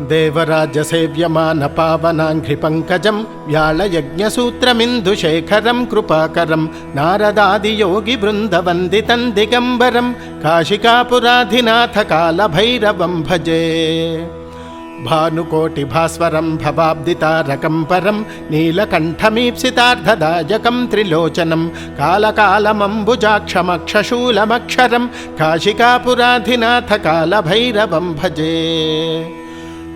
देवराजसेव्यमान पावनाङ्घ्रिपङ्कजं व्याळयज्ञसूत्रमिन्दुशेखरं कृपाकरं नारदादियोगिवृन्दवन्दितं दिगम्बरं काशिकापुराधिनाथकालभैरवं भजे। भानुकोटिभास्वरं भवाब्दितारकं परं नीलकण्ठमीप्सितार्धदायकं त्रिलोचनं कालकालमम्बुजाक्षमक्षशूलमक्षरं काशिकापुराधिनाथकालभैरवं भजे।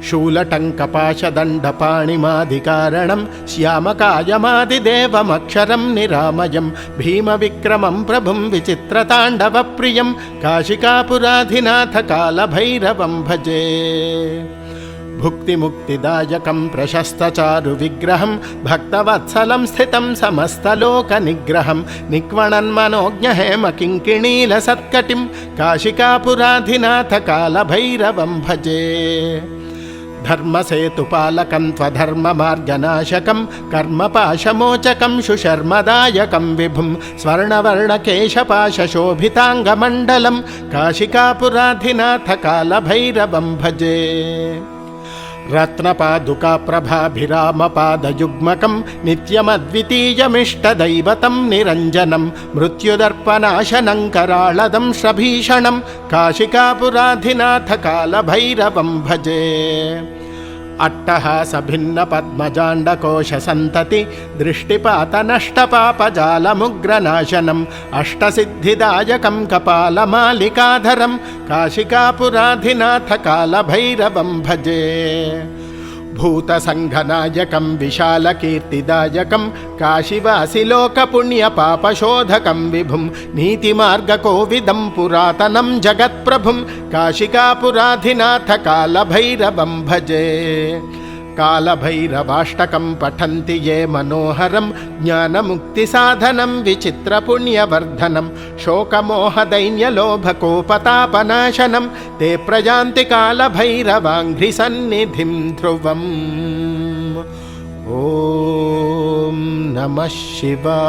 शूलटङ्कपाशदण्डपाणिमादिकारणं श्यामकायमादिदेवमक्षरं निरामयं भीमविक्रमं प्रभुं विचित्रताण्डवप्रियं काशिकापुराधिनाथकालभैरवं भजे। भुक्तिमुक्तिदायकं प्रशस्तचारुविग्रहं भक्तवत्सलं स्थितं समस्तलोकनिग्रहं निक्वणन्मनोज्ञहेमकिङ्किणीलसत्कटिं काशिकापुराधिनाथकालभैरवं भजे। धर्मसेतुपालकं त्वधर्ममार्गनाशकं कर्मपाशमोचकं सुशर्मदायकं विभुं स्वर्णवर्णकेशपाशशोभिताङ्गमण्डलं काशिकापुराधिनाथकालभैरवं भजे। रत्नपादुकाप्रभाभिरामपादयुग्मकं नित्यमद्वितीयमिष्टदैवतं निरञ्जनं मृत्युदर्पनाशनं कराळदं श्रभीषणं काशिकापुराधिनाथकालभैरवं भजे। अट्टहासभिन्नपद्मजाण्डकोशसन्तति दृष्टिपातनष्टपापजालमुग्रनाशनम् अष्टसिद्धिदायकं कपालमालिकाधरं काशिकापुराधिनाथकालभैरवं भजे। भूतसङ्घनायकं विशालकीर्तिदायकं काशिवासिलोकपुण्यपापशोधकं विभुं नीतिमार्गकोविदं पुरातनं जगत्प्रभुं काशिकापुराधिनाथकालभैरवं भजे। कालभैरवाष्टकं पठन्ति ये मनोहरं ज्ञानमुक्तिसाधनं विचित्रपुण्यवर्धनं शोकमोहदैन्यलोभकोपतापनाशनं ते प्रयान्ति कालभैरवाङ्घ्रिसन्निधिं ध्रुवम्। ॐ नमः शिवाय।